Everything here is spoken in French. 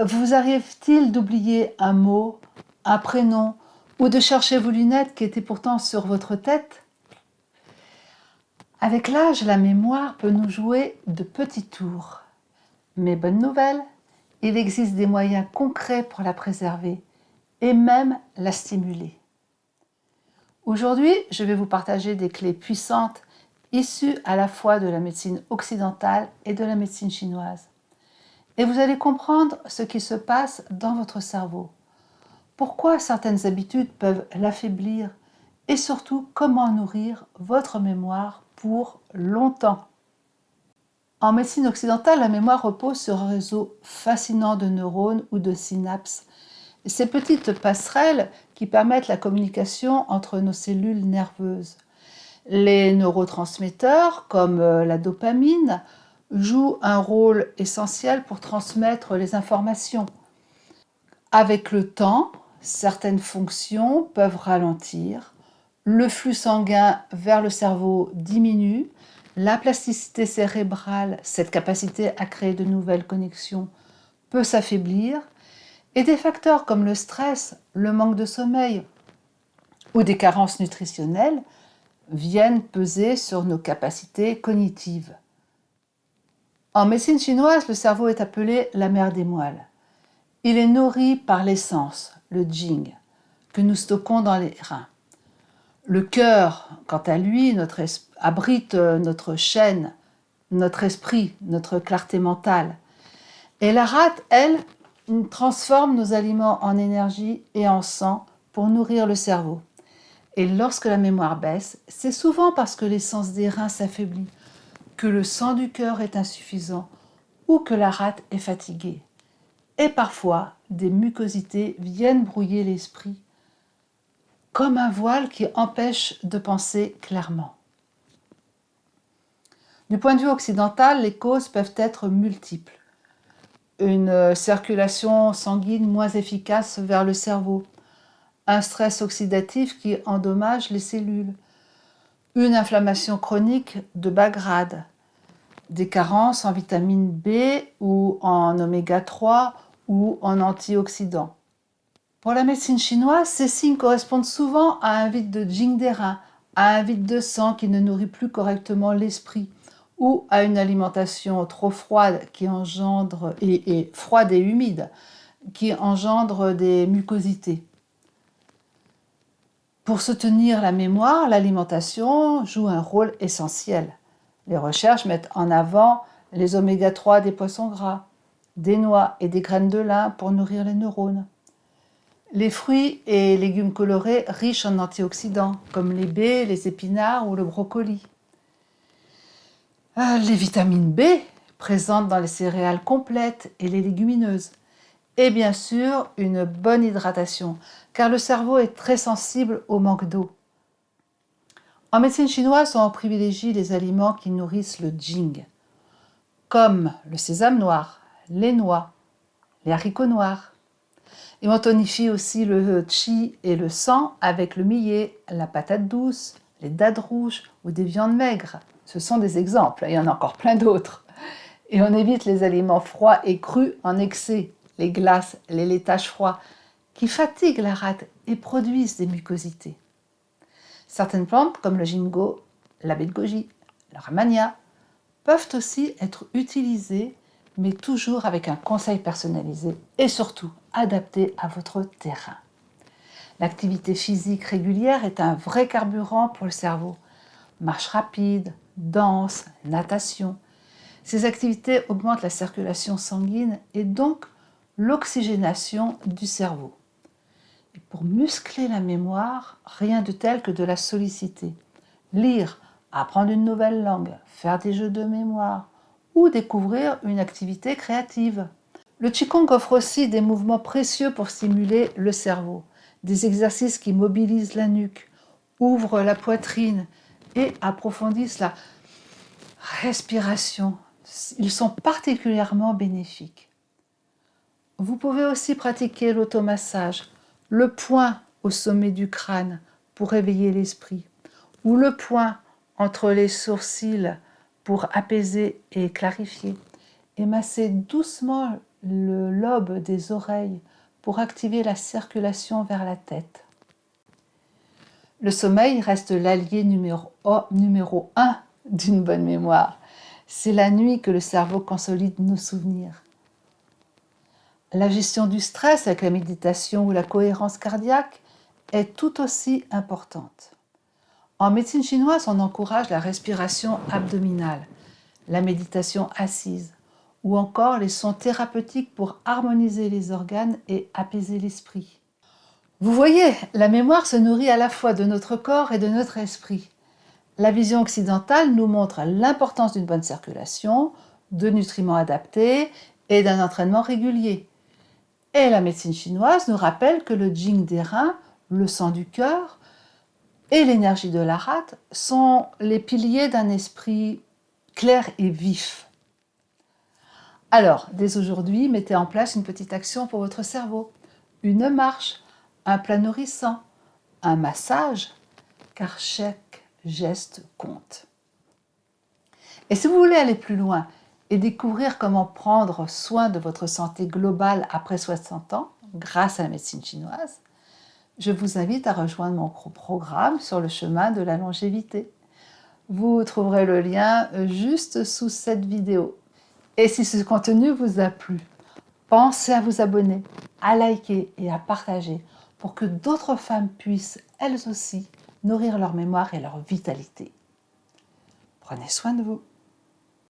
Vous arrive-t-il d'oublier un mot, un prénom, ou de chercher vos lunettes qui étaient pourtant sur votre tête? Avec l'âge, la mémoire peut nous jouer de petits tours. Mais bonne nouvelle, il existe des moyens concrets pour la préserver et même la stimuler. Aujourd'hui, je vais vous partager des clés puissantes issues à la fois de la médecine occidentale et de la médecine chinoise. Et vous allez comprendre ce qui se passe dans votre cerveau. Pourquoi certaines habitudes peuvent l'affaiblir et surtout comment nourrir votre mémoire pour longtemps. En médecine occidentale, la mémoire repose sur un réseau fascinant de neurones ou de synapses. Ces petites passerelles qui permettent la communication entre nos cellules nerveuses. Les neurotransmetteurs, comme la dopamine, jouent un rôle essentiel pour transmettre les informations. Avec le temps, certaines fonctions peuvent ralentir, le flux sanguin vers le cerveau diminue, la plasticité cérébrale, cette capacité à créer de nouvelles connexions, peut s'affaiblir, et des facteurs comme le stress, le manque de sommeil ou des carences nutritionnelles viennent peser sur nos capacités cognitives. En médecine chinoise, le cerveau est appelé la mère des moelles. Il est nourri par l'essence, le jing, que nous stockons dans les reins. Le cœur, quant à lui, abrite notre chaîne, notre esprit, notre clarté mentale. Et la rate, elle, transforme nos aliments en énergie et en sang pour nourrir le cerveau. Et lorsque la mémoire baisse, c'est souvent parce que l'essence des reins s'affaiblit, que le sang du cœur est insuffisant ou que la rate est fatiguée. Et parfois, des mucosités viennent brouiller l'esprit, comme un voile qui empêche de penser clairement. Du point de vue occidental, les causes peuvent être multiples. Une circulation sanguine moins efficace vers le cerveau, un stress oxydatif qui endommage les cellules, une inflammation chronique de bas grade, des carences en vitamine B ou en oméga 3 ou en antioxydants. Pour la médecine chinoise, ces signes correspondent souvent à un vide de jing des reins, à un vide de sang qui ne nourrit plus correctement l'esprit, ou à une alimentation trop froide qui engendre froide et humide, qui engendre des mucosités. Pour soutenir la mémoire, l'alimentation joue un rôle essentiel. Les recherches mettent en avant les oméga 3 des poissons gras, des noix et des graines de lin pour nourrir les neurones. Les fruits et légumes colorés riches en antioxydants, comme les baies, les épinards ou le brocoli. Les vitamines B, présentes dans les céréales complètes et les légumineuses. Et bien sûr, une bonne hydratation, car le cerveau est très sensible au manque d'eau. En médecine chinoise, on privilégie les aliments qui nourrissent le jing, comme le sésame noir, les noix, les haricots noirs. Et on tonifie aussi le qi et le sang avec le millet, la patate douce, les dades rouges ou des viandes maigres. Ce sont des exemples, il y en a encore plein d'autres. Et on évite les aliments froids et crus en excès, les glaces, les laitages froids, qui fatiguent la rate et produisent des mucosités. Certaines plantes, comme le ginkgo, la baie de goji, la ramania, peuvent aussi être utilisées, mais toujours avec un conseil personnalisé et surtout adapté à votre terrain. L'activité physique régulière est un vrai carburant pour le cerveau. Marche rapide, danse, natation. Ces activités augmentent la circulation sanguine et donc l'oxygénation du cerveau. Et pour muscler la mémoire, rien de tel que de la solliciter. Lire, apprendre une nouvelle langue, faire des jeux de mémoire ou découvrir une activité créative. Le Qigong offre aussi des mouvements précieux pour stimuler le cerveau, des exercices qui mobilisent la nuque, ouvrent la poitrine et approfondissent la respiration. Ils sont particulièrement bénéfiques. Vous pouvez aussi pratiquer l'automassage, le poing au sommet du crâne pour réveiller l'esprit, ou le poing entre les sourcils pour apaiser et clarifier, et masser doucement le lobe des oreilles pour activer la circulation vers la tête. Le sommeil reste l'allié numéro 1 d'une bonne mémoire. C'est la nuit que le cerveau consolide nos souvenirs. La gestion du stress avec la méditation ou la cohérence cardiaque est tout aussi importante. En médecine chinoise, on encourage la respiration abdominale, la méditation assise ou encore les sons thérapeutiques pour harmoniser les organes et apaiser l'esprit. Vous voyez, la mémoire se nourrit à la fois de notre corps et de notre esprit. La vision occidentale nous montre l'importance d'une bonne circulation, de nutriments adaptés et d'un entraînement régulier. Et la médecine chinoise nous rappelle que le jing des reins, le sang du cœur et l'énergie de la rate sont les piliers d'un esprit clair et vif. Alors, dès aujourd'hui, mettez en place une petite action pour votre cerveau. Une marche, un plat nourrissant, un massage, car chaque geste compte. Et si vous voulez aller plus loin et découvrir comment prendre soin de votre santé globale après 60 ans, grâce à la médecine chinoise, je vous invite à rejoindre mon programme sur le chemin de la longévité. Vous trouverez le lien juste sous cette vidéo. Et si ce contenu vous a plu, pensez à vous abonner, à liker et à partager pour que d'autres femmes puissent, elles aussi, nourrir leur mémoire et leur vitalité. Prenez soin de vous.